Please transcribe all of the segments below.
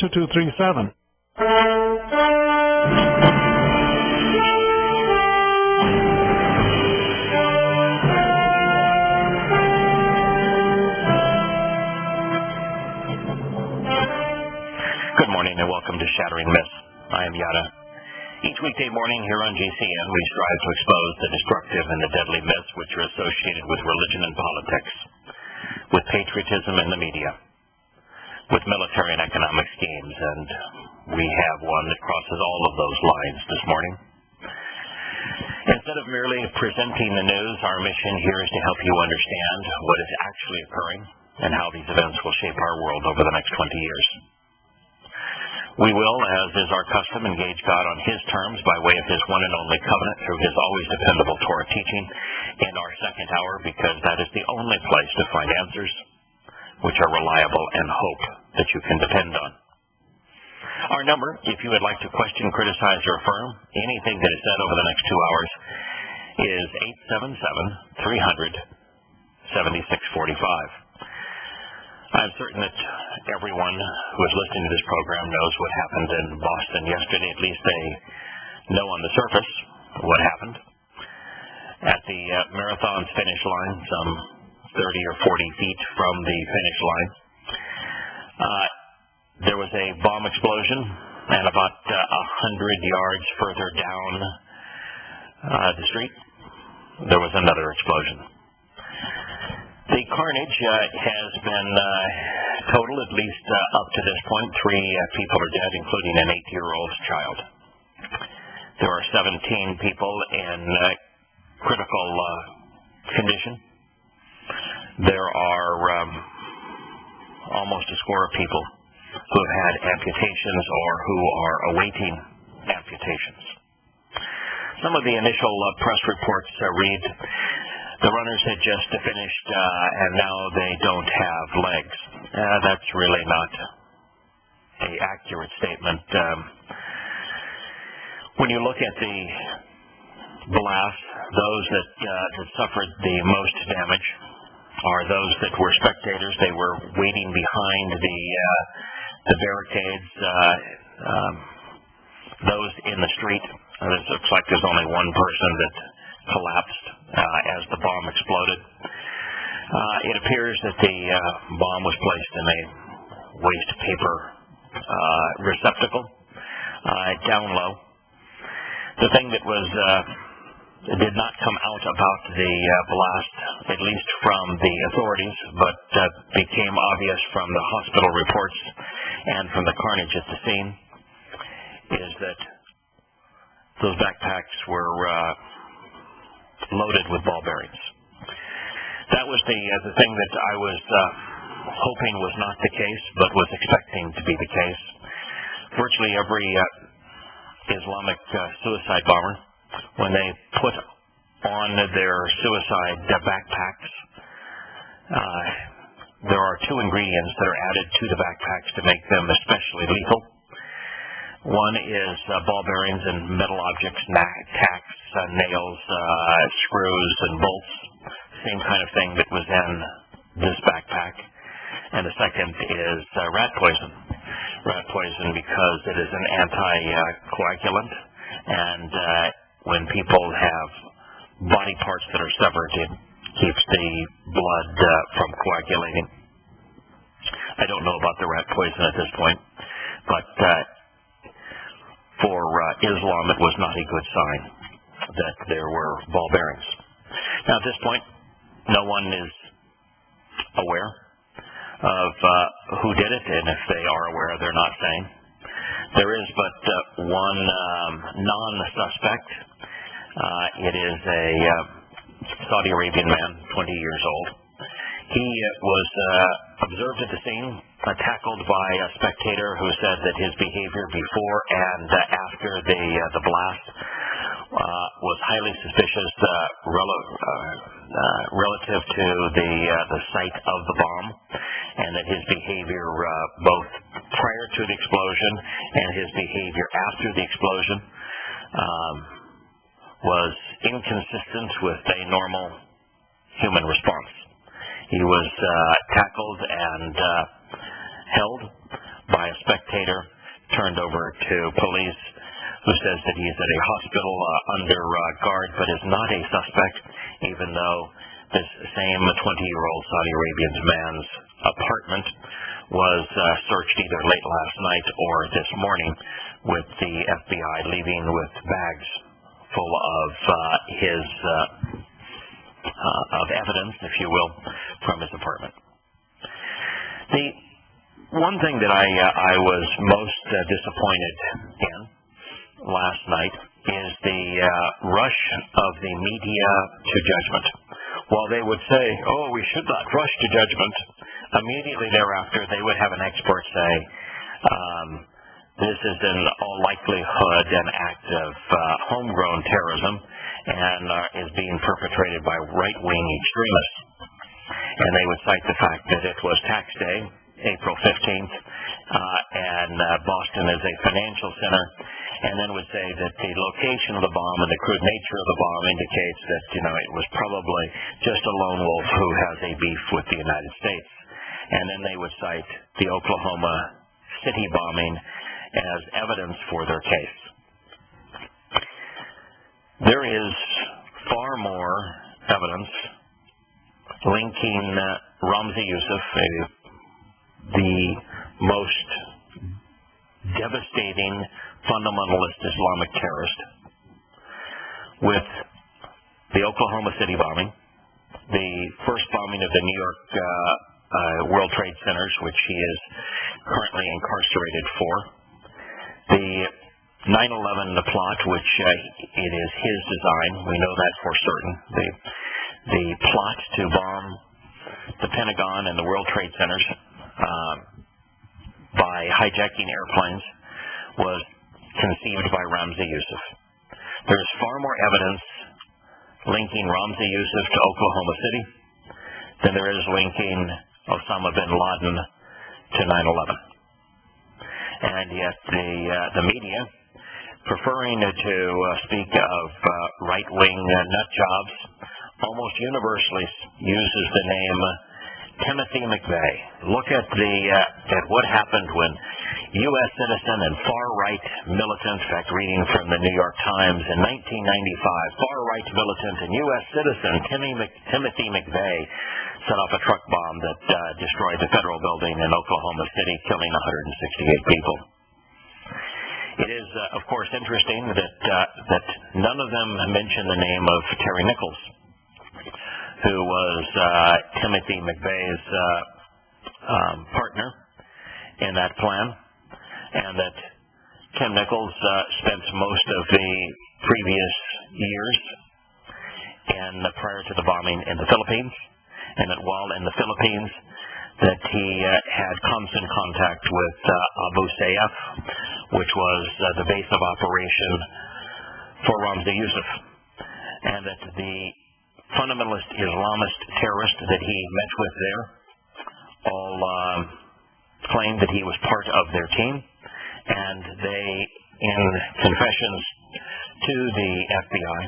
2237. Good morning and welcome to Shattering Myths. I am Yahowah. Each weekday morning here on GCN, we strive to expose the destructive and the deadly myths which are associated with religion and politics, with patriotism in the media, with military and economic schemes, and we have one that crosses all of those lines this morning. Instead of merely presenting the news, our mission here is to help you understand what is actually occurring and how these events will shape our world over the next 20 years. We will, as is our custom, engage God on His terms by way of His one and only covenant through His always dependable Torah teaching in our second hour, because that is the only place to find answers which are reliable and hope that you can depend on. Our number, if you would like to question, criticize, or affirm anything that is said over the next 2 hours, is 877-300-7645. I'm certain that everyone who is listening to this program knows what happened in Boston yesterday. At least they know on the surface what happened. At the marathon's finish line, some 30 or 40 feet from the finish line, there was a bomb explosion, and about 100 yards further down the street, there was another explosion. The carnage has been total, at least up to this point. 3 people are dead, including an 8-year-old child. There are 17 people in critical condition. There are almost a score of people who have had amputations or who are awaiting amputations. Some of the initial press reports read, the runners had just finished, and now they don't have legs. That's really not an accurate statement. When you look at the blast, those that suffered the most damage are those that were spectators. They were waiting behind the barricades. Those in the street. It looks like there's only one person that collapsed as the bomb exploded. It appears that the bomb was placed in a waste paper receptacle down low. The thing that did not come out about the blast, at least from the authorities, but became obvious from the hospital reports and from the carnage at the scene, is that those backpacks were loaded with ball bearings. That was the thing that I was hoping was not the case, but was expecting to be the case. Virtually every Islamic suicide bomber, when they put on their suicide backpacks, there are 2 ingredients that are added to the backpacks to make them especially lethal. One is ball bearings and metal objects, tacks, nails, screws, and bolts. Same kind of thing that was in this backpack. And the second is rat poison. Rat poison because it is an anti-coagulant, and when people have body parts that are severed, it keeps the blood from coagulating. I don't know about the rat poison at this point, but for Islam, it was not a good sign that there were ball bearings. Now, at this point, no one is aware of who did it, and if they are aware, they're not saying. There is but one non-suspect. It is a Saudi Arabian man, 20 years old. He was observed at the scene, tackled by a spectator who said that his behavior before and after the blast was highly suspicious relative to the site of the bomb, and that his behavior both prior to the explosion and his behavior after the explosion was inconsistent with a normal human response. He was tackled and held by by a spectator, turned over to police, who says that he is at a hospital under guard, but is not a suspect, even though this same 20-year-old Saudi Arabian man's apartment was searched either late last night or this morning, with the FBI leaving with bags full of his of evidence, if you will, from his apartment. The one thing that I was most disappointed in last night is the rush of the media to judgment. While they would say, "Oh, we should not rush to judgment," immediately thereafter they would have an expert say, "This is in all likelihood an act of homegrown terrorism and is being perpetrated by right-wing extremists." And they would cite the fact that it was tax day, April 15th, and Boston is a financial center, and then would say that the location of the bomb and the crude nature of the bomb indicates that, it was probably just a lone wolf who has a beef with the United States. And then they would cite the Oklahoma City bombing as evidence for their case. There is far more evidence linking Ramzi Youssef, the most devastating fundamentalist Islamic terrorist, with the Oklahoma City bombing, the first bombing of the New York World Trade Centers, which he is currently incarcerated for, the 9/11 plot, which it is his design. We know that for certain. The plot to bomb the Pentagon and the World Trade Centers by hijacking airplanes was conceived by Ramzi Youssef. There is far more evidence linking Ramzi Youssef to Oklahoma City than there is linking Osama bin Laden to 9/11. And yet the media, preferring to speak of right-wing nut jobs, almost universally uses the name Timothy McVeigh. Look at what happened when U.S. citizen and far-right militant, in fact, reading from the New York Times in 1995, far-right militant and U.S. citizen Timothy McVeigh set off a truck bomb that destroyed the federal building in Oklahoma City, killing 168 people. It is, of course, interesting that none of them mention the name of Terry Nichols, who was Timothy McVeigh's partner in that plan, and that Tim Nichols spent most of the previous years prior to the bombing in the Philippines, and that while in the Philippines that he had constant contact with Abu Sayyaf, which was the base of operation for Ramzi Youssef, and that the fundamentalist Islamist terrorist that he met with there all claimed that he was part of their team, and they, in confessions to the FBI,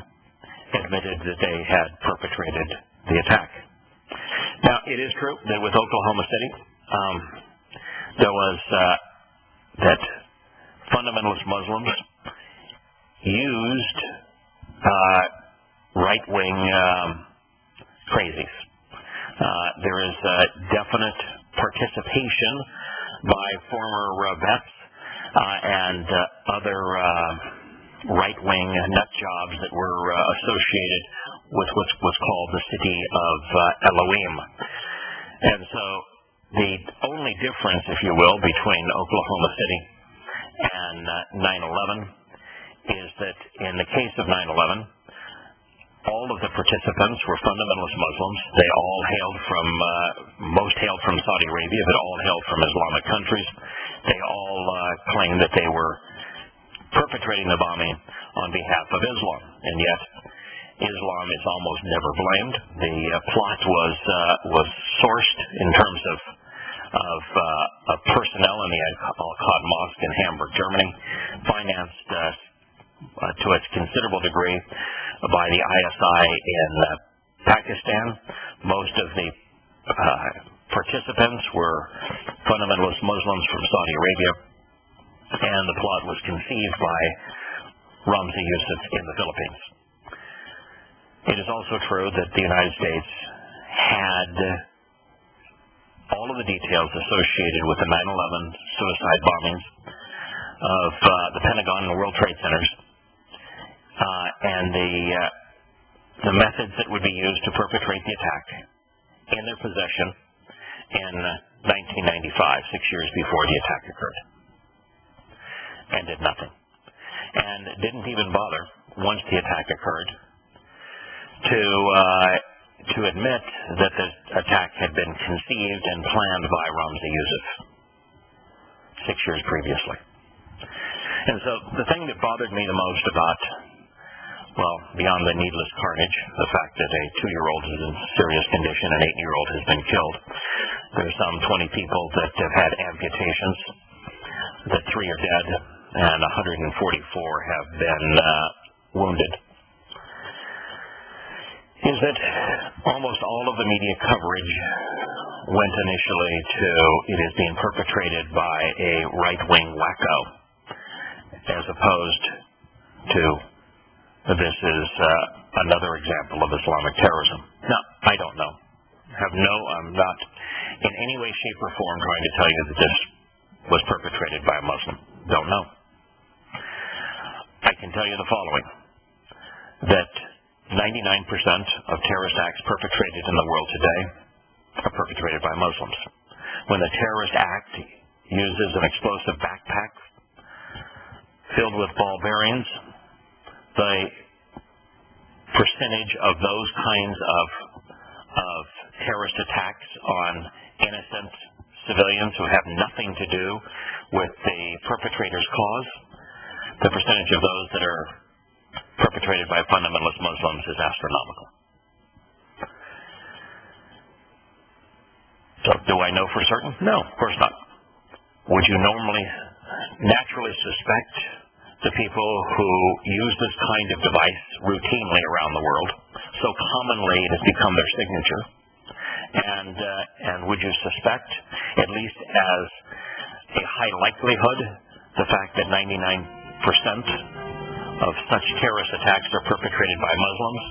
admitted that they had perpetrated the attack. Now, it is true that with Oklahoma City, there was that fundamentalist Muslims used right-wing crazies. There is definite participation by former vets and other right-wing nut jobs that were associated with what's called the city of Elohim. And so the only difference, if you will, between Oklahoma City and 9/11 is that in the case of 9/11, all of the participants were fundamentalist Muslims. They all most hailed from Saudi Arabia, but all hailed from Islamic countries. They all claimed that they were perpetrating the bombing on behalf of Islam, and yet Islam is almost never blamed. The plot was sourced in terms of personnel in the Al-Qad Mosque in Hamburg, Germany, financed to a considerable degree by the ISI in Pakistan. Most of the participants were fundamentalist Muslims from Saudi Arabia, and the plot was conceived by Ramzi Youssef in the Philippines. It is also true that the United States had all of the details associated with the 9/11 suicide bombings of the Pentagon and the World Trade Centers, and the methods that would be used to perpetrate the attack in their possession in 1995, 6 years before the attack occurred, and did nothing. And didn't even bother, once the attack occurred, to admit that the attack had been conceived and planned by Ramzi Youssef 6 years previously. And so the thing that bothered me the most about, well, beyond the needless carnage, the fact that a 2-year-old is in serious condition, an 8-year-old has been killed. There are some 20 people that have had amputations, that 3 are dead, and 144 have been wounded, is that almost all of the media coverage went initially to it is being perpetrated by a right-wing wacko, as opposed to this is another example of Islamic terrorism. Now, I don't know. I'm not in any way, shape, or form trying to tell you that this was perpetrated by a Muslim. Don't know. I can tell you the following, that 99% of terrorist acts perpetrated in the world today are perpetrated by Muslims. When the terrorist act uses an explosive backpack filled with ball bearings, the percentage of those kinds of terrorist attacks on innocent civilians who have nothing to do with the perpetrator's cause, the percentage of those that are perpetrated by fundamentalist Muslims is astronomical. So do I know for certain? No, of course not. Would you naturally suspect the people who use this kind of device routinely around the world, so commonly it has become their signature, and would you suspect, at least as a high likelihood, the fact that 99% of such terrorist attacks are perpetrated by Muslims?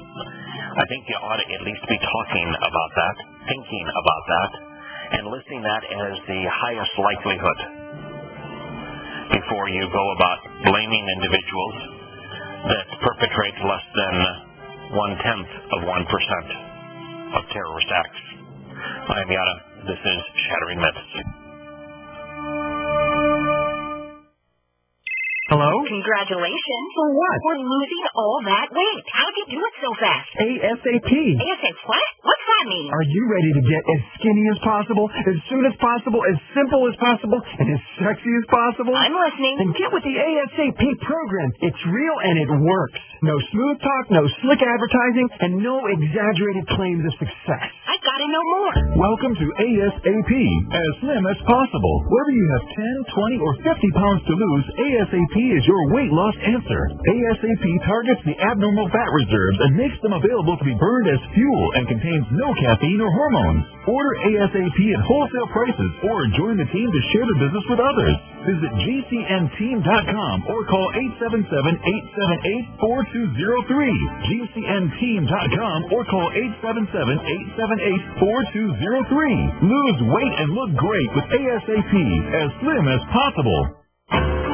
I think you ought to at least be talking about that, thinking about that, and listing that as the highest likelihood before you go about blaming individuals that perpetrate less than 1/10 of 1% of terrorist acts. I'm Yahowah. This is Shattering Myths. Hello? Congratulations. For what? For losing all that weight. How'd you do it so fast? ASAP. ASAP what? What's that mean? Are you ready to get as skinny as possible, as soon as possible, as simple as possible, and as sexy as possible? I'm listening. Then get with the ASAP program. It's real and it works. No smooth talk, no slick advertising, and no exaggerated claims of success. I gotta know more. Welcome to ASAP, as slim as possible. Whether you have 10, 20, or 50 pounds to lose, ASAP is your weight loss answer. ASAP targets the abnormal fat reserves and makes them available to be burned as fuel and contains no caffeine or hormones. Order ASAP at wholesale prices or join the team to share the business with others. Visit GCNteam.com or call 877-878-4203. GCNteam.com or call 877-878-4203. Lose weight and look great with ASAP, as slim as possible.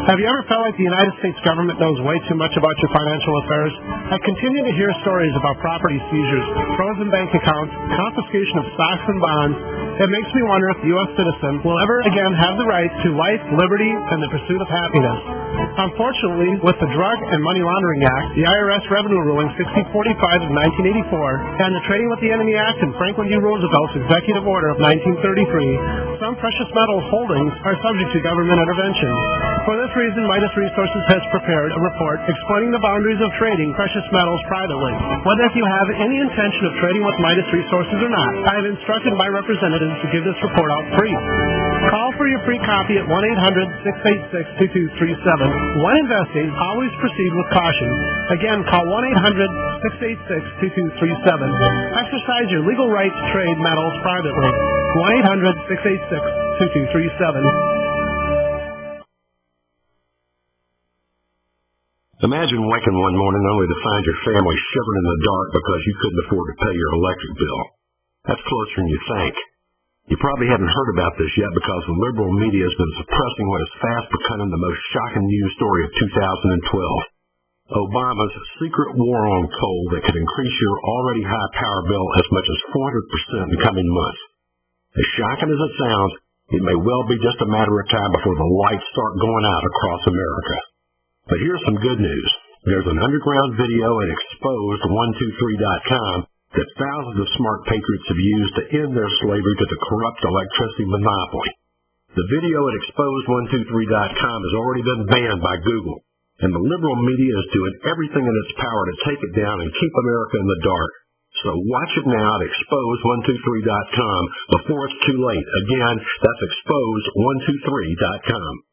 Have you ever felt like the United States government knows way too much about your financial affairs? I continue to hear stories about property seizures, frozen bank accounts, confiscation of stocks and bonds. It makes me wonder if the U.S. citizen will ever again have the right to life, liberty, and the pursuit of happiness. Unfortunately, with the Drug and Money Laundering Act, the IRS Revenue Ruling 6045 of 1984, and the Trading with the Enemy Act and Franklin D. Roosevelt's Executive Order of 1933, some precious metals holdings are subject to government intervention. For this reason, Midas Resources has prepared a report explaining the boundaries of trading precious metals privately. Whether if you have any intention of trading with Midas Resources or not, I have instructed my representatives to give this report out free. Call for your free copy at 1-800-686-2237. When investing, always proceed with caution. Again, call 1-800-686-2237. Exercise your legal right to trade metals privately. 1-800-686-2237. Imagine waking one morning only to find your family shivering in the dark because you couldn't afford to pay your electric bill. That's closer than you think. You probably haven't heard about this yet because the liberal media has been suppressing what is fast becoming the most shocking news story of 2012. Obama's secret war on coal that could increase your already high power bill as much as 400% in coming months. As shocking as it sounds, it may well be just a matter of time before the lights start going out across America. But here's some good news. There's an underground video at exposed123.com that thousands of smart patriots have used to end their slavery to the corrupt electricity monopoly. The video at exposed123.com has already been banned by Google, and the liberal media is doing everything in its power to take it down and keep America in the dark. So watch it now at exposed123.com before it's too late. Again, that's exposed123.com.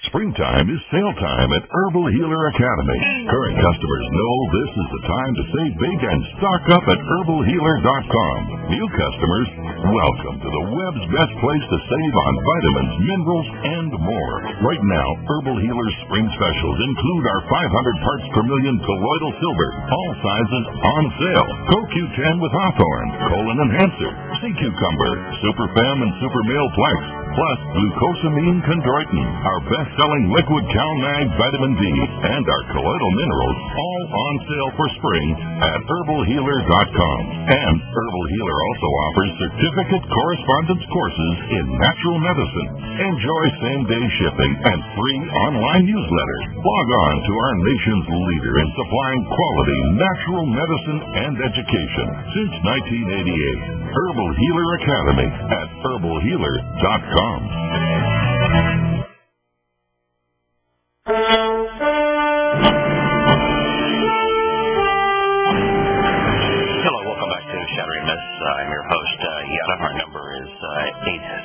Springtime is sale time at Herbal Healer Academy. Current customers know this is the time to save big and stock up at herbalhealer.com. New customers, welcome to the web's best place to save on vitamins, minerals, and more. Right now, Herbal Healer's spring specials include our 500 parts per million colloidal silver, all sizes on sale. CoQ10 with Hawthorne, colon enhancer, sea cucumber, Super Fem and Super Male Flex, plus glucosamine chondroitin, our best-selling liquid CalMag vitamin D, and our colloidal minerals, all on sale for spring at herbalhealer.com. And Herbal Healer also offers certificate correspondence courses in natural medicine. Enjoy same-day shipping and free online newsletter. Log on to our nation's leader in supplying quality natural medicine and education since 1988. Herbal Healer Academy at herbalhealer.com. Hello, welcome back to Shattering Myths. I'm your host, Yahowah. Our number is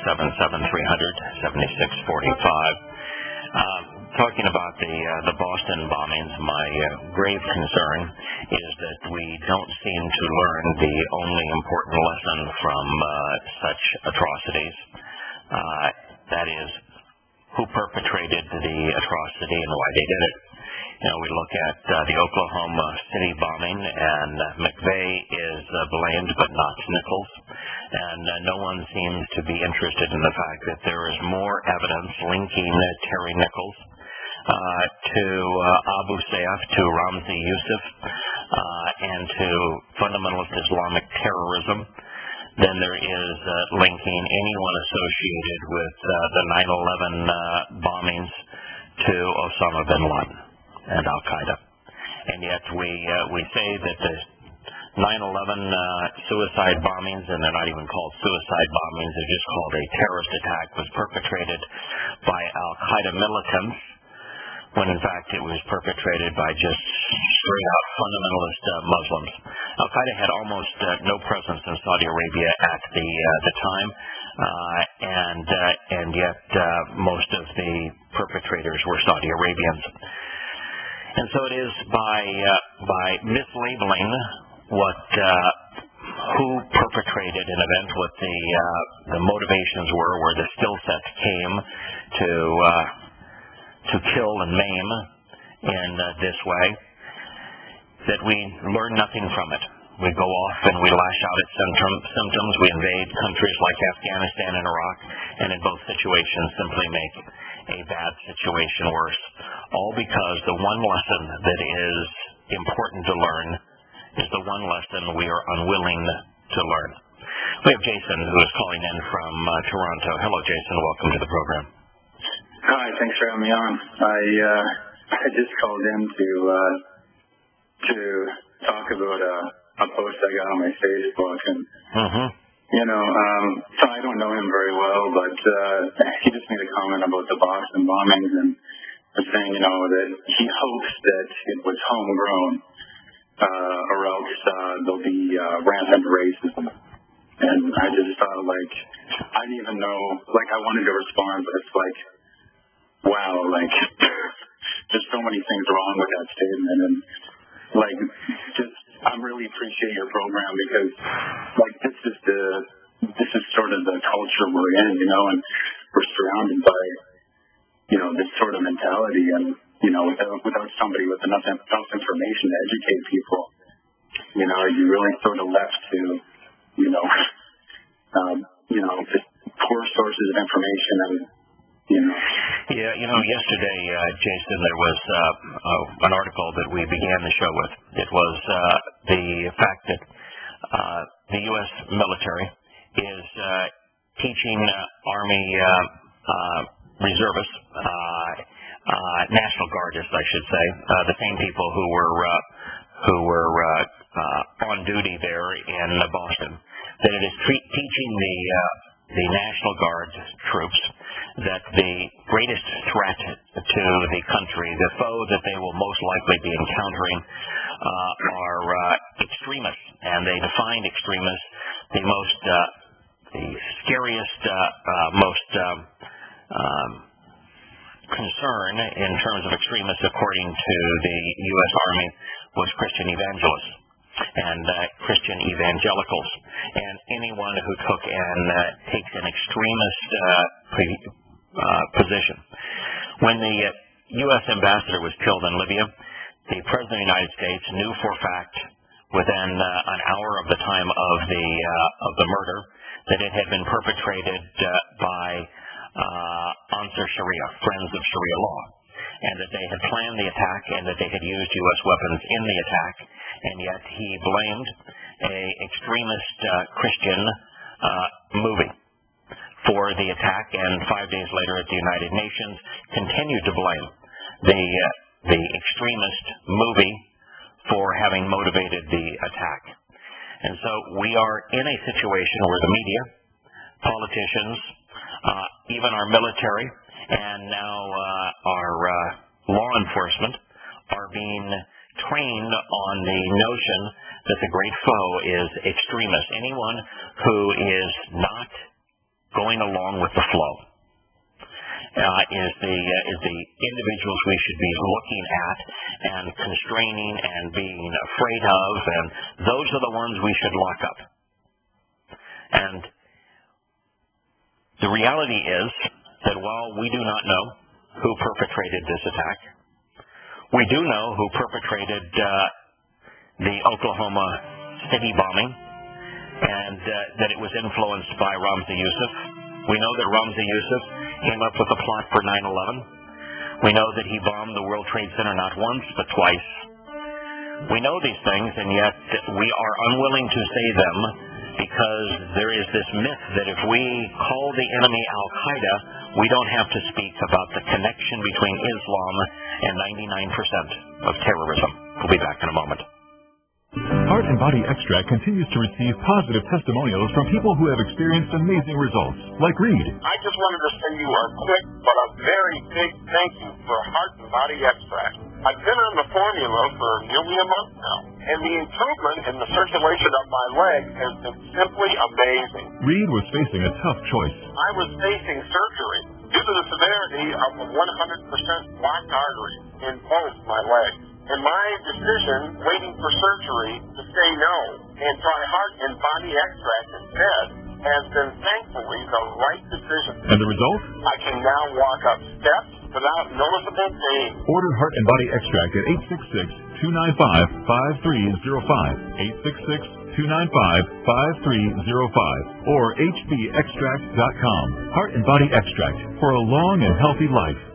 877-300-7645. Talking about the Boston bombings, my grave concern is that we don't seem to learn the only important lesson from such atrocities. That is, who perpetrated the atrocity and why they did it. You know, we look at the Oklahoma City bombing, and McVeigh is blamed, but not Nichols. And no one seems to be interested in the fact that there is more evidence linking Terry Nichols to Abu Sayyaf, to Ramzi Youssef, and to fundamentalist Islamic terrorism than there is linking anyone associated with the 9/11 bombings to Osama bin Laden and Al-Qaeda. And yet we say that the 9/11 suicide bombings, and they're not even called suicide bombings, they're just called a terrorist attack, was perpetrated by Al-Qaeda militants, when in fact it was perpetrated by just straight-out fundamentalist Muslims. Al-Qaeda had almost no presence in Saudi Arabia at the time, and yet most of the perpetrators were Saudi Arabians. And so it is by mislabeling who perpetrated an event, what the motivations were, where the skill sets came to kill and maim in this way, that we learn nothing from it. We go off and we lash out at symptoms. We invade countries like Afghanistan and Iraq, and in both situations simply make a bad situation worse. All because the one lesson that is important to learn is the one lesson we are unwilling to learn. We have Jason, who is calling in from Toronto. Hello, Jason. Welcome to the program. Hi, thanks for having me on. I just called in to talk about a post I got on my Facebook, and so I don't know him very well, but he just made a comment about the Boston bombings and was saying, that he hopes that it was homegrown, or else there'll be rampant racism. And I just thought, I didn't even know, like, I wanted to respond, but it's like, wow, like, there's so many things wrong with that statement, and, like, just, I really appreciate your program because, like, this is sort of the culture we're in, you know, and we're surrounded by, you know, this sort of mentality, and, you know, without somebody with enough information to educate people, you know, you really sort of left to, you know, just poor sources of information and, you know. Yeah, you know, yesterday, Jason, there was an article that we began the show with. It was the fact that the U.S. military is teaching Army reservists, National Guardists, I should say, the same people who were on duty there in Boston, that it is teaching the National Guard troops that the greatest threat to the country, the foe that they will most likely be encountering, are extremists, and they defined extremists the scariest, most concern in terms of extremists, according to the U.S. Army, was Christian evangelists and Christian evangelicals, and anyone who took and takes an extremist position. When the U.S. ambassador was killed in Libya, the President of the United States knew for a fact within an hour of the time of the murder that it had been perpetrated by Ansar Sharia, Friends of Sharia law, and that they had planned the attack and that they had used U.S. weapons in the attack, and yet he blamed a extremist Christian movie for the attack, and 5 days later at the United Nations continued to blame the extremist movie for having motivated the attack. And so we are in a situation where the media, politicians, even our military, and now our law enforcement are being trained on the notion that the great foe is extremist. Anyone who is not going along with the flow is the individuals we should be looking at and constraining and being afraid of, and those are the ones we should lock up. And the reality is that while we do not know who perpetrated this attack, we do know who perpetrated the Oklahoma City bombing, and that it was influenced by Ramzi Youssef. We know that Ramzi Youssef came up with a plot for 9/11. We know that he bombed the World Trade Center not once, but twice. We know these things, and yet we are unwilling to say them because there is this myth that if we call the enemy Al-Qaeda, we don't have to speak about the connection between Islam and 99% of terrorism. We'll be back in a moment. Heart and Body Extract continues to receive positive testimonials from people who have experienced amazing results, like Reed. I just wanted to send you a quick but a very big thank you for Heart and Body Extract. I've been on the formula for nearly a month now, and the improvement in the circulation of my leg has been simply amazing. Reed was facing a tough choice. I was facing surgery due to the severity of a 100% blocked artery in both my legs. And my decision, waiting for surgery, to say no and try Heart and Body Extract instead, has been thankfully the right decision. And the result? I can now walk up steps without noticeable pain. Order Heart and Body Extract at 866-295-5305, 866-295-5305, or hbextract.com. Heart and Body Extract for a long and healthy life.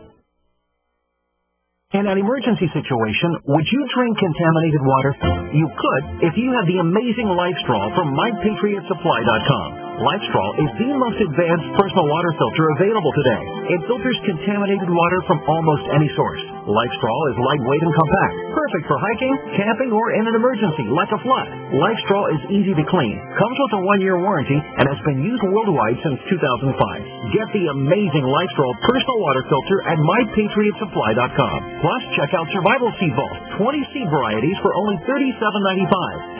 In an emergency situation, would you drink contaminated water? You could if you had the amazing LifeStraw from MyPatriotSupply.com. LifeStraw is the most advanced personal water filter available today. It filters contaminated water from almost any source. LifeStraw is lightweight and compact, perfect for hiking, camping, or in an emergency like a flood. LifeStraw is easy to clean, comes with a 1-year warranty, and has been used worldwide since 2005. Get the amazing LifeStraw personal water filter at mypatriotsupply.com. Plus, check out Survival Seed Vault, 20 seed varieties for only $37.95.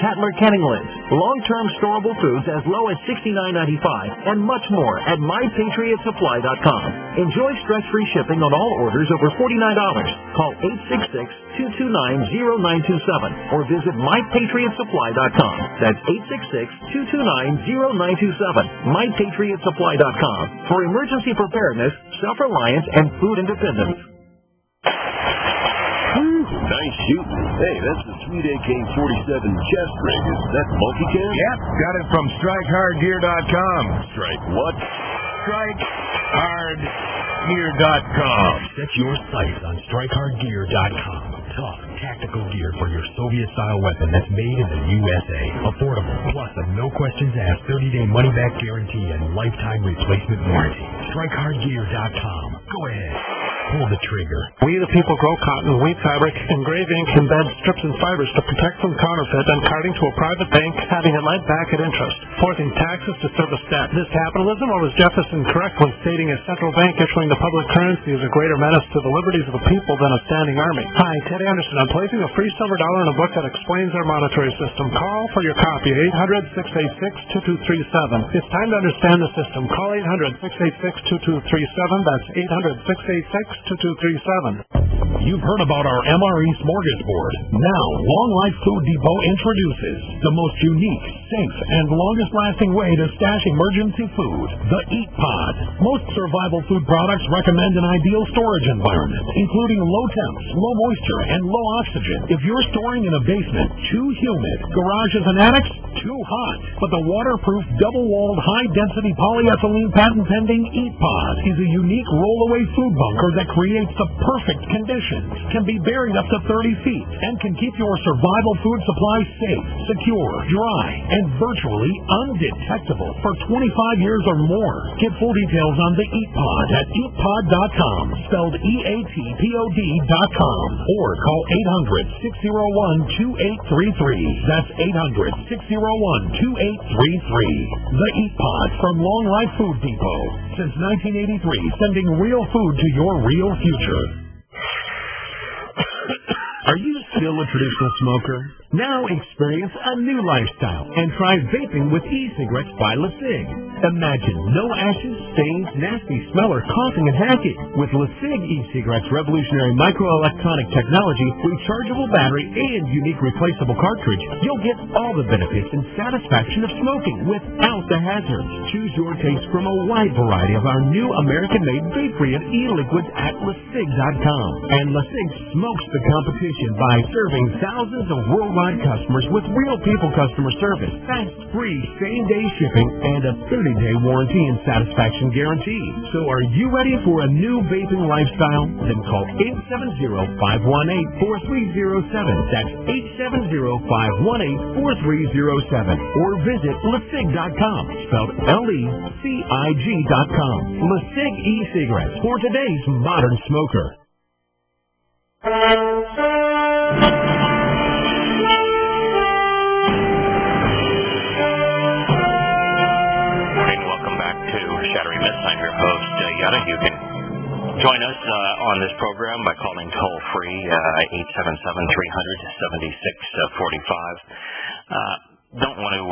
Tatler Canning lids, long-term storable foods as low as $69.95, and much more at mypatriotsupply.com. Enjoy stress-free shipping on all orders over $49. Call 866-229-0927 or visit mypatriotsupply.com. That's 866-229-0927. mypatriotsupply.com for emergency preparedness, self-reliance, and food independence. Nice shooting. Hey, that's the sweet AK-47 chest rig. Is that multicam? Yep, got it from StrikeHardGear.com. Strike what? StrikeHardGear.com. Set your sights on StrikeHardGear.com. Tough, tactical gear for your Soviet-style weapon that's made in the USA. Affordable, plus a no-questions-asked 30-day money-back guarantee and lifetime replacement warranty. StrikeHardGear.com. Go ahead. Pull the trigger. We the people grow cotton, weave fabric, engrave ink, embed strips and fibers to protect from counterfeit and carting to a private bank, having it lent back at interest, forcing taxes to service debt. This capitalism, or was Jefferson correct when stating a central bank issuing the public currency is a greater menace to the liberties of the people than a standing army? Hi, Ted Anderson. I'm placing a free silver dollar in a book that explains our monetary system. Call for your copy, 800-686-2237. It's time to understand the system. Call 800-686-2237. That's 800-686-2237. You've heard about our MRE smorgasbord. Now, Long Life Food Depot introduces the most unique, safe, and longest-lasting way to stash emergency food, the Eat Pod. Most survival food products recommend an ideal storage environment, including low temps, low moisture, and low oxygen. If you're storing in a basement, too humid, garages and attics, too hot. But the waterproof, double-walled, high-density polyethylene patent-pending Eat Pod is a unique roll-away food bunker that creates the perfect conditions, can be buried up to 30 feet, and can keep your survival food supply safe, secure, dry, and virtually undetectable for 25 years or more. Get full details on the Eat Pod at eatpod.com, spelled EATPOD.com, or call 800-601-2833. That's 800-601-2833. The Eat Pod from Long Life Food Depot. Since 1983, sending real food to your real future. Are you still a traditional smoker? Now experience a new lifestyle and try vaping with e-cigarettes by LaSig. Imagine no ashes, stains, nasty smell, or coughing and hacking. With LaSig e-cigarettes' revolutionary microelectronic technology, rechargeable battery, and unique replaceable cartridge, you'll get all the benefits and satisfaction of smoking without the hazards. Choose your taste from a wide variety of our new American-made vape-free and e-liquids at LaSig.com. And LaSig smokes the competition by serving thousands of worldwide customers with real people customer service, fast, free, same-day shipping, and a 30-day warranty and satisfaction guarantee. So are you ready for a new vaping lifestyle? Then call 870-518-4307. That's 870-518-4307. Or visit LaSig.com, spelled LECIG.com. LaSig e-cigarettes for today's modern smoker. Shattering Myths. I'm your host, Yahowah. You can join us on this program by calling toll-free 877-300-7645. Don't want to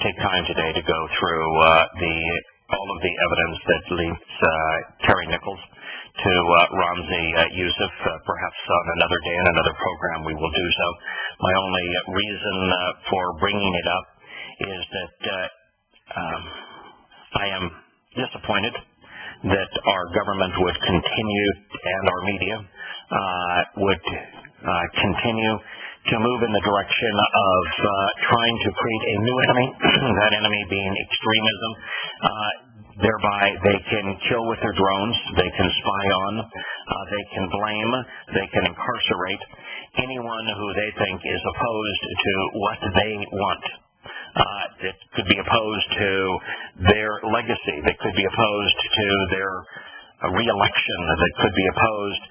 take time today to go through all of the evidence that links Terry Nichols to Ramzi Youssef. Perhaps on another day in another program we will do so. My only reason for bringing it up is that I am disappointed that our government would continue, and our media would continue to move in the direction of trying to create a new enemy, that enemy being extremism. Thereby, they can kill with their drones, they can spy on, they can blame, they can incarcerate anyone who they think is opposed to what they want. That could be opposed to their legacy, that could be opposed to their re-election, that could be opposed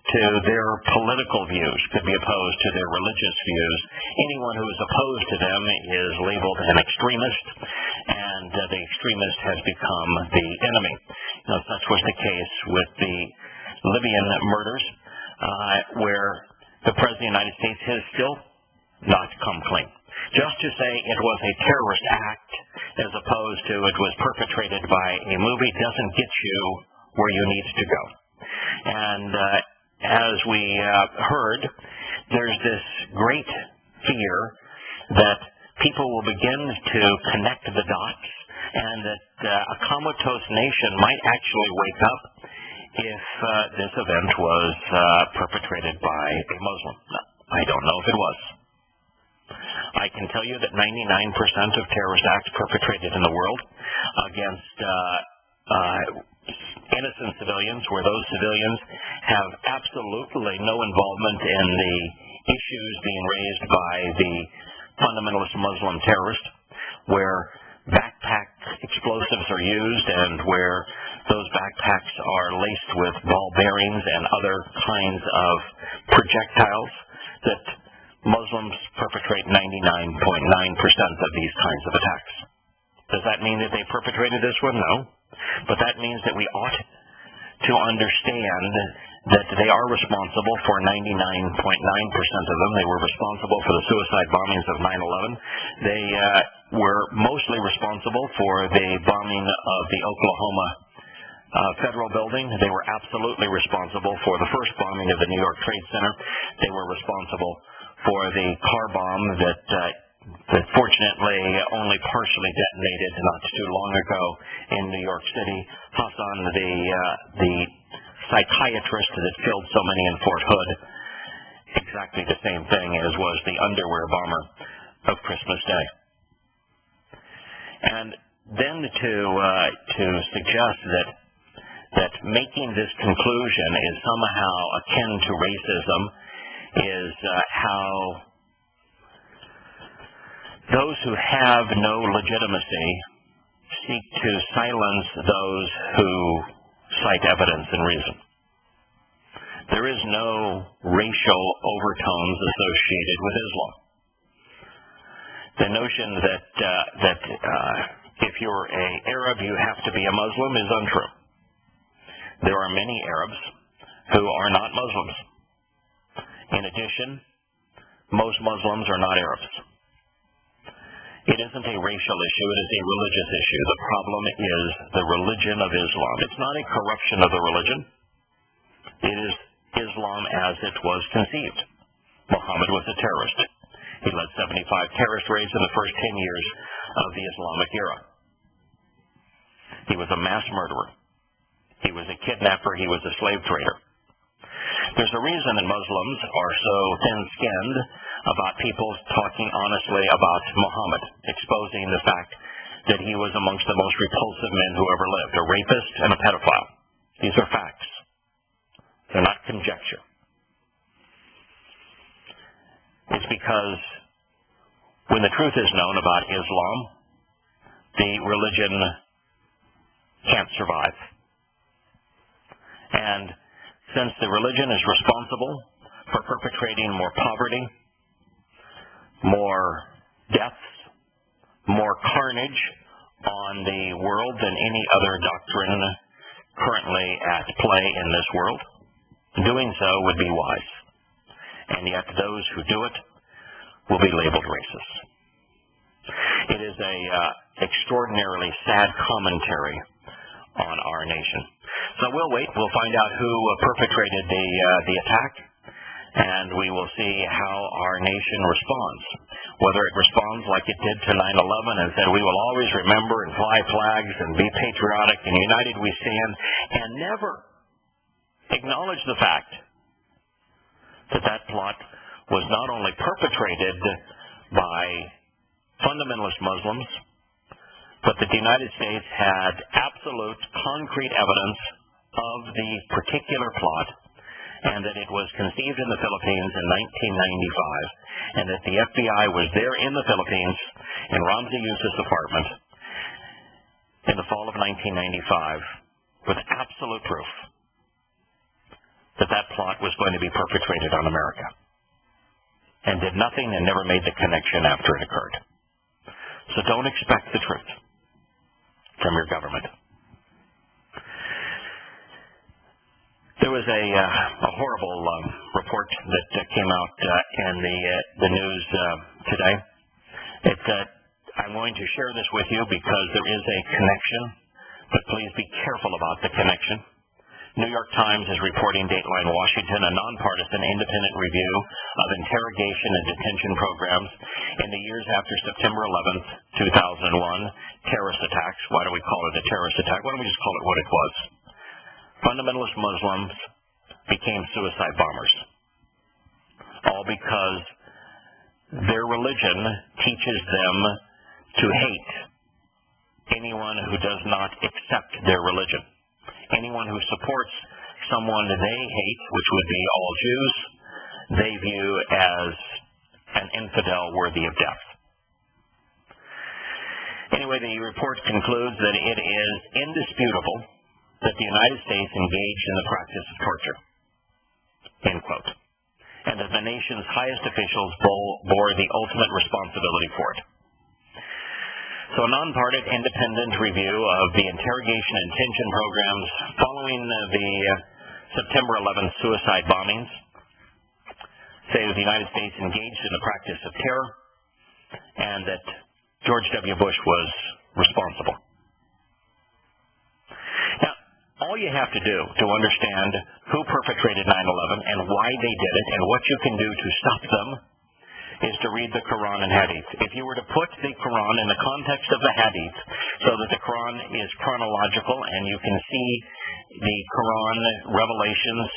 to their political views, could be opposed to their religious views. Anyone who is opposed to them is labeled an extremist, and the extremist has become the enemy. Now, such was the case with the Libyan murders, where the President of the United States has still not come clean. Just to say it was a terrorist act as opposed to it was perpetrated by a movie doesn't get you where you need to go. And as we heard, there's this great fear that people will begin to connect the dots and that a comatose nation might actually wake up if this event was perpetrated by a Muslim. No, I don't know if it was. I can tell you that 99% of terrorist acts perpetrated in the world against innocent civilians, where those civilians have absolutely no involvement in the issues being raised by the fundamentalist Muslim terrorist, where backpack explosives are used and where those backpacks are laced with ball bearings and other kinds of projectiles, that Muslims perpetrate 99.9% of these kinds of attacks. Does that mean that they perpetrated this one? No. But that means that we ought to understand that they are responsible for 99.9% of them. They were responsible for the suicide bombings of 9/11. They were mostly responsible for the bombing of the Oklahoma Federal Building. They were absolutely responsible for the first bombing of the New York Trade Center. They were responsible for the car bomb that fortunately only partially detonated not too long ago in New York City. Hassan, the psychiatrist that killed so many in Fort Hood, exactly the same thing as was the underwear bomber of Christmas Day. And then to suggest that making this conclusion is somehow akin to racism is how those who have no legitimacy seek to silence those who cite evidence and reason. There is no racial overtones associated with Islam. The notion that if you're an Arab you have to be a Muslim is untrue. There are many Arabs who are not Muslims. In addition, most Muslims are not Arabs. It isn't a racial issue, it is a religious issue. The problem is the religion of Islam. It's not a corruption of the religion. It is Islam as it was conceived. Muhammad was a terrorist. He led 75 terrorist raids in the first 10 years of the Islamic era. He was a mass murderer. He was a kidnapper. He was a slave trader. There's a reason that Muslims are so thin-skinned about people talking honestly about Muhammad, exposing the fact that he was amongst the most repulsive men who ever lived, a rapist and a pedophile. These are facts. They're not conjecture. It's because when the truth is known about Islam, the religion can't survive. And since the religion is responsible for perpetrating more poverty, more deaths, more carnage on the world than any other doctrine currently at play in this world, doing so would be wise. And yet those who do it will be labeled racist. It is an extraordinarily sad commentary on our nation. So we'll wait. We'll find out who perpetrated the attack, and we will see how our nation responds. Whether it responds like it did to 9/11 and said, we will always remember and fly flags and be patriotic and united we stand, and never acknowledge the fact that that plot was not only perpetrated by fundamentalist Muslims, but that the United States had absolute concrete evidence of the particular plot, and that it was conceived in the Philippines in 1995, and that the FBI was there in the Philippines in Ramzi Yusuf's apartment in the fall of 1995 with absolute proof that that plot was going to be perpetrated on America, and did nothing and never made the connection after it occurred. So don't expect the truth from your government. was a horrible report that came out in the news today. I'm going to share this with you because there is a connection, but please be careful about the connection. New York Times is reporting, Dateline Washington, a nonpartisan independent review of interrogation and detention programs in the years after September 11th, 2001, terrorist attacks. Why do we call it a terrorist attack? Why don't we just call it what it was? Fundamentalist Muslims became suicide bombers, all because their religion teaches them to hate anyone who does not accept their religion. Anyone who supports someone they hate, which would be all Jews, they view as an infidel worthy of death. Anyway, the report concludes that it is indisputable that the United States engaged in the practice of torture, end quote, and that the nation's highest officials bore the ultimate responsibility for it. So a nonpartisan independent review of the interrogation and detention programs following the September 11th suicide bombings say that the United States engaged in the practice of terror and that George W. Bush was responsible. Now, all you have to do to understand who perpetrated 9/11 and why they did it and what you can do to stop them is to read the Quran and Hadith. If you were to put the Quran in the context of the Hadith so that the Quran is chronological and you can see the Quran revelations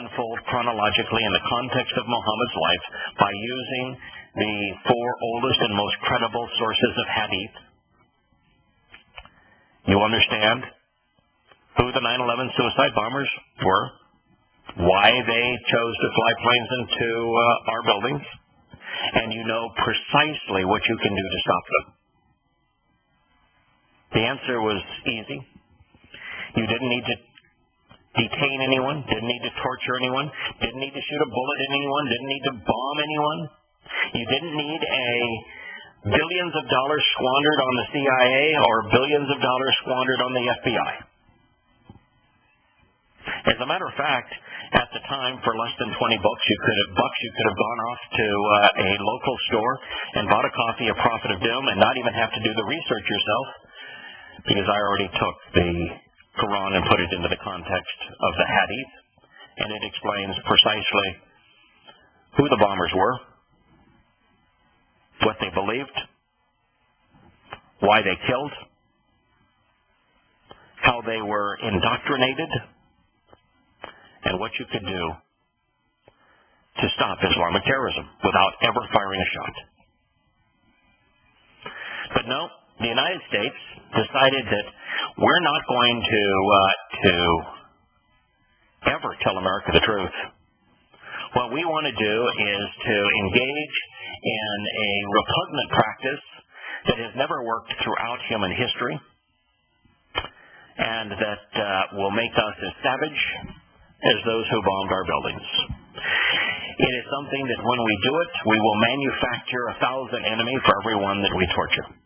unfold chronologically in the context of Muhammad's life by using the four oldest and most credible sources of Hadith, you understand who the 9/11 suicide bombers were, why they chose to fly planes into our buildings, and you know precisely what you can do to stop them. The answer was easy. You didn't need to detain anyone, didn't need to torture anyone, didn't need to shoot a bullet at anyone, didn't need to bomb anyone. You didn't need billions of dollars squandered on the CIA or billions of dollars squandered on the FBI. As a matter of fact, at the time, for less than 20 bucks, you could have gone off to a local store and bought a copy of Prophet of Doom and not even have to do the research yourself, because I already took the Quran and put it into the context of the Hadith, and it explains precisely who the bombers were, what they believed, why they killed, how they were indoctrinated, and what you could do to stop Islamic terrorism without ever firing a shot. But no, the United States decided that we're not going to ever tell America the truth. What we want to do is to engage in a repugnant practice that has never worked throughout human history and that will make us as savage as those who bombed our buildings. It is something that when we do it, we will manufacture 1,000 enemies for every one that we torture.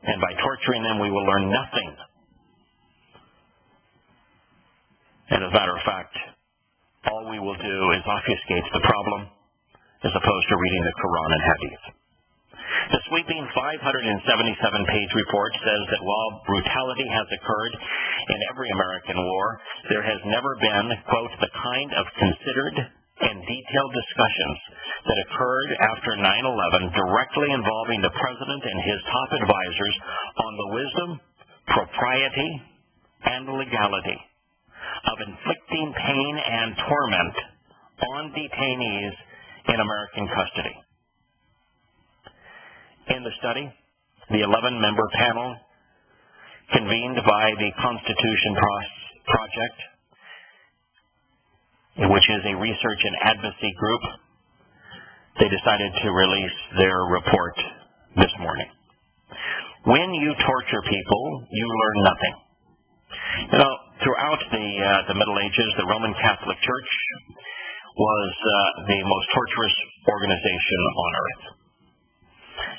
And by torturing them, we will learn nothing. And as a matter of fact, all we will do is obfuscate the problem as opposed to reading the Quran and Hadith. The sweeping 577-page report says that while brutality has occurred in every American war, there has never been, quote, the kind of considered and detailed discussions that occurred after 9/11 directly involving the President and his top advisors on the wisdom, propriety, and legality of inflicting pain and torment on detainees in American custody. In the study, the 11-member panel convened by the Constitution Project, which is a research and advocacy group, they decided to release their report this morning. When you torture people, you learn nothing. You know, throughout the Middle Ages, the Roman Catholic Church was the most torturous organization on earth.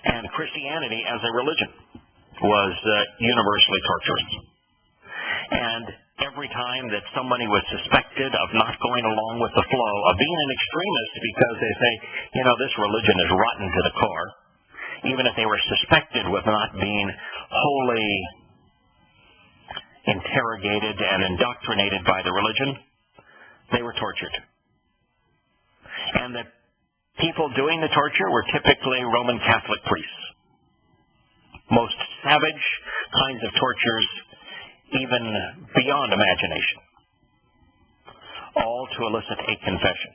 And Christianity as a religion was universally torturous. And every time that somebody was suspected of not going along with the flow, of being an extremist because they say, this religion is rotten to the core, even if they were suspected with not being wholly interrogated and indoctrinated by the religion, they were tortured. And the people doing the torture were typically Roman Catholic priests. Most savage kinds of tortures, even beyond imagination, all to elicit a confession.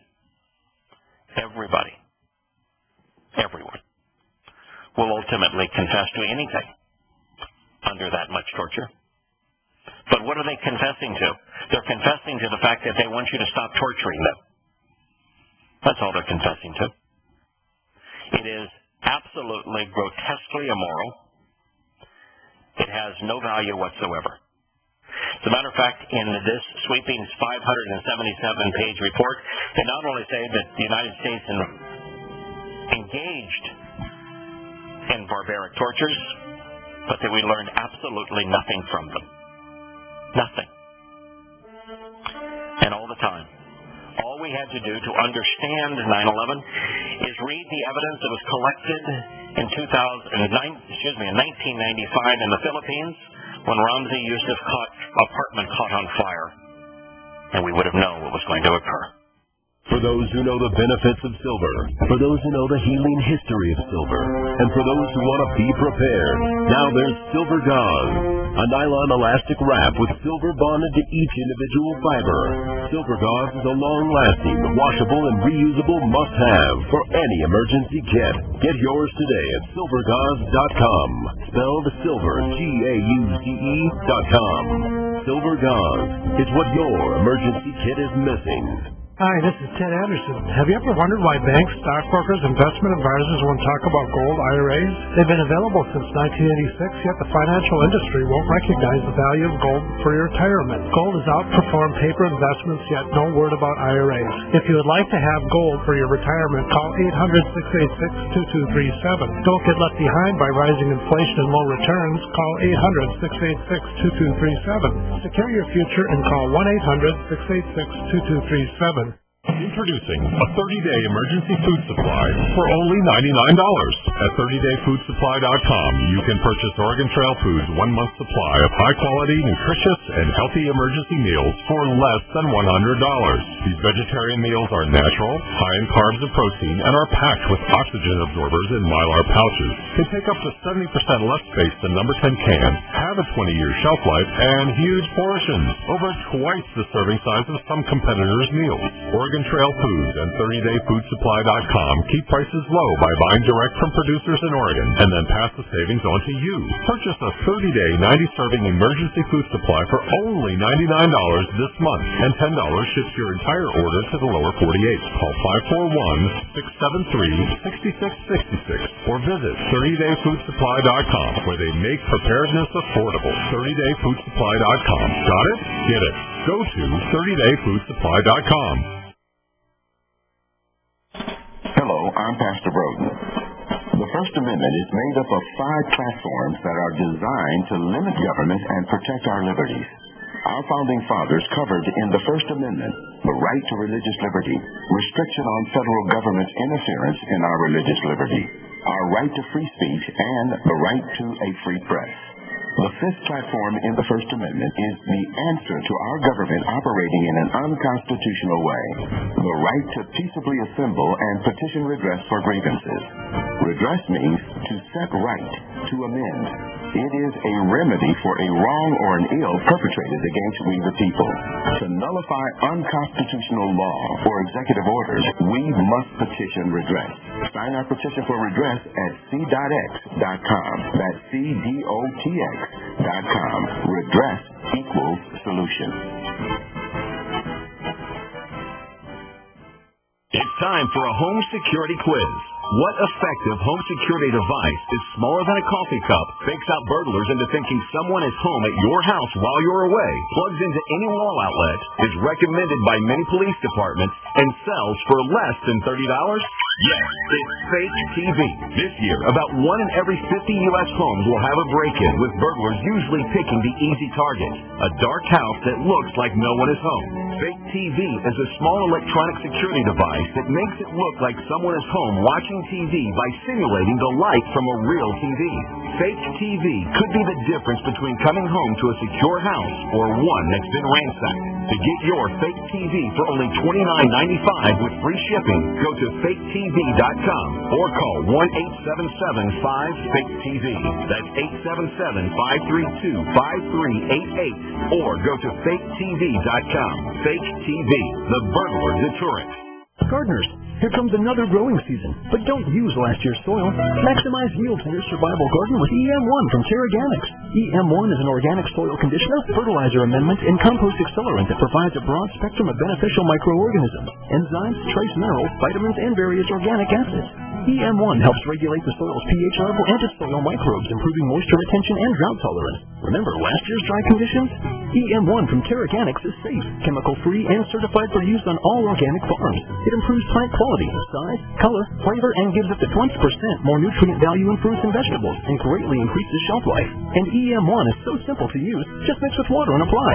Everybody, everyone, will ultimately confess to anything under that much torture. But what are they confessing to? They're confessing to the fact that they want you to stop torturing them. That's all they're confessing to. It is absolutely grotesquely immoral. It has no value whatsoever. As a matter of fact, in this sweeping 577-page report, they not only say that the United States engaged in barbaric tortures, but that we learned absolutely nothing from them. Nothing. And all the time, all we had to do to understand 9/11 is read the evidence that was collected in 1995 in the Philippines when Ramzi Youssef's apartment caught on fire, and we would have known what was going to occur. For those who know the benefits of silver, for those who know the healing history of silver, and for those who want to be prepared, now there's Silver Gauze, a nylon elastic wrap with silver bonded to each individual fiber. Silver Gauze is a long-lasting, washable, and reusable must-have for any emergency kit. Get yours today at silvergauze.com. Spelled silver, Gauze.com. Silver Gauze. It's what your emergency kit is missing. Hi, this is Ted Anderson. Have you ever wondered why banks, stockbrokers, investment advisors won't talk about gold IRAs? They've been available since 1986, yet the financial industry won't recognize the value of gold for your retirement. Gold has outperformed paper investments, yet no word about IRAs. If you would like to have gold for your retirement, call 800-686-2237. Don't get left behind by rising inflation and low returns. Call 800-686-2237. Secure your future and call 1-800-686-2237. Introducing a 30-day emergency food supply for only $99. At 30dayfoodsupply.com, you can purchase Oregon Trail Foods' 1-month supply of high-quality, nutritious, and healthy emergency meals for less than $100. These vegetarian meals are natural, high in carbs and protein, and are packed with oxygen absorbers in Mylar pouches. They take up to 70% less space than number 10 cans, have a 20-year shelf life, and huge portions, over twice the serving size of some competitors' meals. Oregon Trail Foods and 30dayfoodsupply.com keep prices low by buying direct from producers in Oregon and then pass the savings on to you. Purchase a 30-day, 90-serving emergency food supply for only $99 this month, and $10 ships your entire order to the lower 48. Call 541-673-6666 or visit 30dayfoodsupply.com, where they make preparedness affordable. 30dayfoodsupply.com. Got it? Get it. Go to 30dayfoodsupply.com. Hello, I'm Pastor Broden. The First Amendment is made up of 5 platforms that are designed to limit government and protect our liberties. Our founding fathers covered in the First Amendment the right to religious liberty, restriction on federal government interference in our religious liberty, our right to free speech, and the right to a free press. The 5th platform in the First Amendment is the answer to our government operating in an unconstitutional way, the right to peaceably assemble and petition redress for grievances. Redress means to set right, to amend. It is a remedy for a wrong or an ill perpetrated against we the people. To nullify unconstitutional law or executive orders, we must petition redress. Sign our petition for redress at c.x.com. That's CDOTX.com. Redress equals solution. It's time for a home security quiz. What effective home security device is smaller than a coffee cup, fakes out burglars into thinking someone is home at your house while you're away, plugs into any wall outlet, is recommended by many police departments, and sells for less than $30? Yes, it's fake TV. This year, about 1 in every 50 U.S. homes will have a break-in, with burglars usually picking the easy target, a dark house that looks like no one is home. Fake TV is a small electronic security device that makes it look like someone is home watching TV by simulating the light from a real TV. Fake TV could be the difference between coming home to a secure house or one that's been ransacked. To get your fake TV for only $29.95 with free shipping, go to faketv.com or call 1-877-5-FAKE-TV. That's 877-532-5388 or go to faketv.com. Fake TV, the burglar deterrent. Gardeners, here comes another growing season, but don't use last year's soil. Maximize yields in your survival garden with EM1 from Terraganics. EM1 is an organic soil conditioner, fertilizer amendment, and compost accelerant that provides a broad spectrum of beneficial microorganisms, enzymes, trace minerals, vitamins, and various organic acids. EM1 helps regulate the soil's pH level and its soil microbes, improving moisture retention and drought tolerance. Remember last year's dry conditions? EM1 from Terraganics is safe, chemical-free, and certified for use on all organic farms. It improves plant quality, size, color, flavor, and gives up to 20% more nutrient value in fruits and vegetables, and greatly increases shelf life. And EM1 is so simple to use, just mix with water and apply.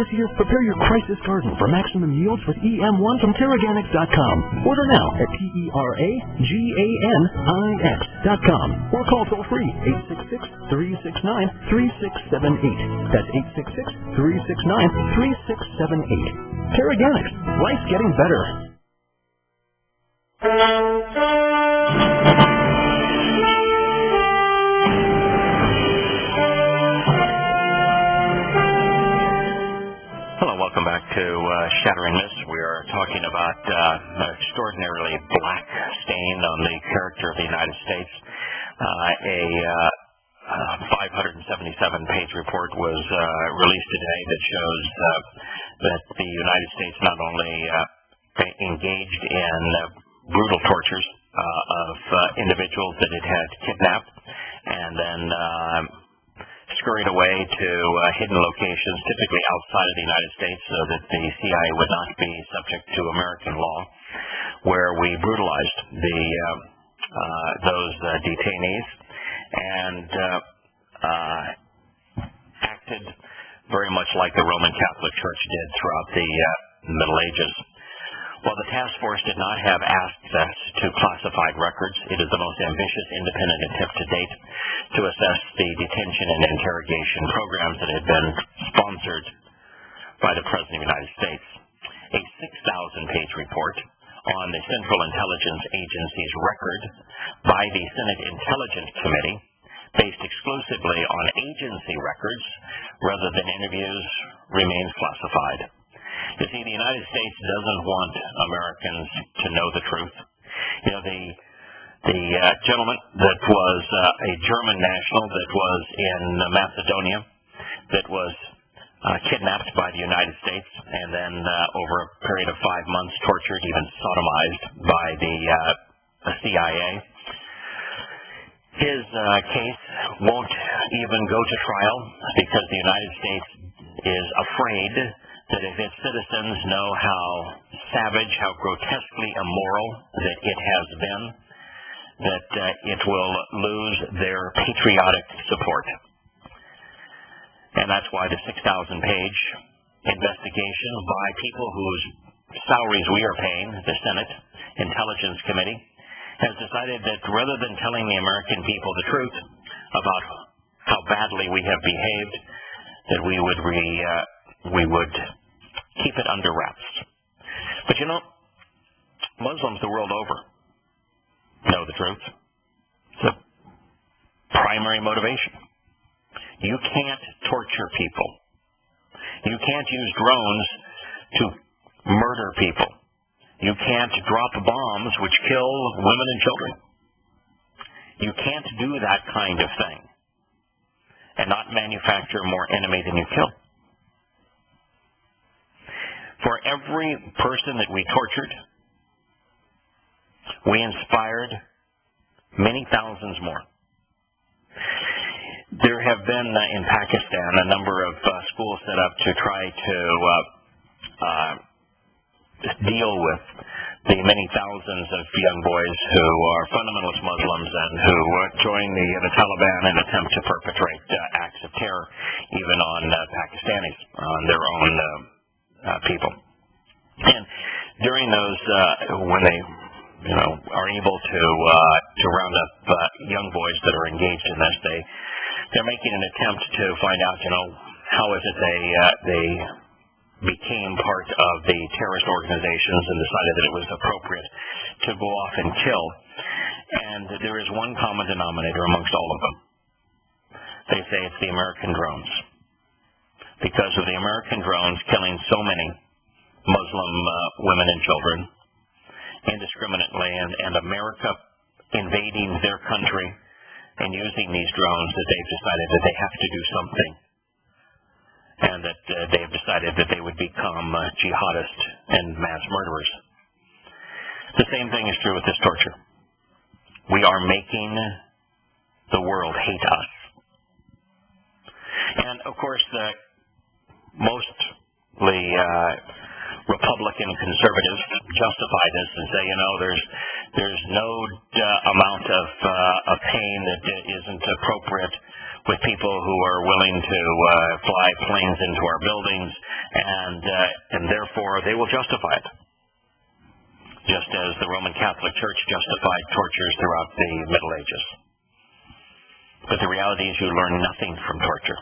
This year, prepare your crisis garden for maximum yields with EM1 from Terraganics.com. Order now at TerraGanix.com or call toll-free 866-369-3678. That's 866-369-3678. Terraganics. Life's getting better. Hello, welcome back to Shattering Myths. We are talking about an extraordinarily black stain on the character of the United States. A 577-page report was released today that shows that the United States not only engaged in brutal tortures of individuals that it had kidnapped and then scurried away to hidden locations, typically outside of the United States, so that the CIA would not be subject to American law, where we brutalized those detainees and acted very much like the Roman Catholic Church did throughout the Middle Ages. While the task force did not have access to classified records, it is the most ambitious independent attempt to date to assess the detention and interrogation programs that had been sponsored by the President of the United States. A 6,000-page report on the Central Intelligence Agency's record by the Senate Intelligence Committee, based exclusively on agency records rather than interviews, remains classified. You see, the United States doesn't want Americans to know the truth. You know, the gentleman that was a German national that was in Macedonia, that was kidnapped by the United States and then over a period of 5 months tortured, even sodomized by the CIA. His case won't even go to trial because the United States is afraid that if its citizens know how savage, how grotesquely immoral that it has been, that it will lose their patriotic support. And that's why the 6,000-page investigation by people whose salaries we are paying, the Senate Intelligence Committee, has decided that rather than telling the American people the truth about how badly we have behaved, that we would keep it under wraps. But you know, Muslims the world over know the truth. It's a primary motivation. You can't torture people. You can't use drones to murder people. You can't drop bombs which kill women and children. You can't do that kind of thing and not manufacture more enemy than you kill. For every person that we tortured, we inspired many thousands more. There have been in Pakistan a number of schools set up to try to deal with the many thousands of young boys who are fundamentalist Muslims and who join the Taliban in an attempt to perpetrate acts of terror, even on Pakistanis, on their own people. And during those, when they are able to round up young boys that are engaged in this, they're making an attempt to find out, how is it they became part of the terrorist organizations and decided that it was appropriate to go off and kill. And there is one common denominator amongst all of them. They say it's the American drones. Because of the American drones killing so many Muslim women and children indiscriminately, and America invading their country and using these drones, that they've decided that they have to do something, and that they have decided that they would become jihadists and mass murderers. The same thing is true with this torture. We are making the world hate us. And, of course, mostly Republican conservatives justify this and say, there's no amount of pain that isn't appropriate with people who are willing to fly planes into our buildings, and therefore they will justify it. Just as the Roman Catholic Church justified tortures throughout the Middle Ages. But the reality is you learn nothing from torture.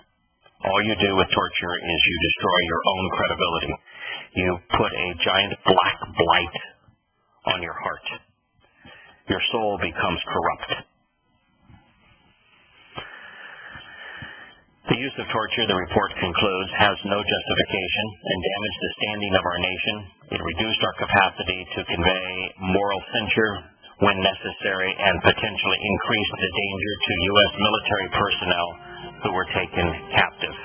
All you do with torture is you destroy your own credibility. You put a giant black blight on your heart. Your soul becomes corrupt. The use of torture, the report concludes, has no justification and damaged the standing of our nation. It reduced our capacity to convey moral censure when necessary and potentially increased the danger to U.S. military personnel who were taken captive.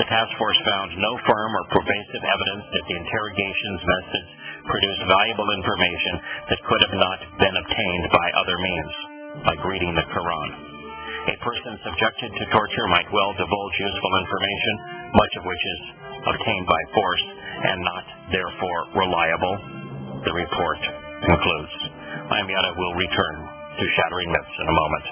The task force found no firm or pervasive evidence that the interrogations methods produced valuable information that could have not been obtained by other means, like reading the Quran. A person subjected to torture might well divulge useful information, much of which is obtained by force and not, therefore, reliable, the report concludes. I am Yahowah. Will return to Shattering Myths in a moment.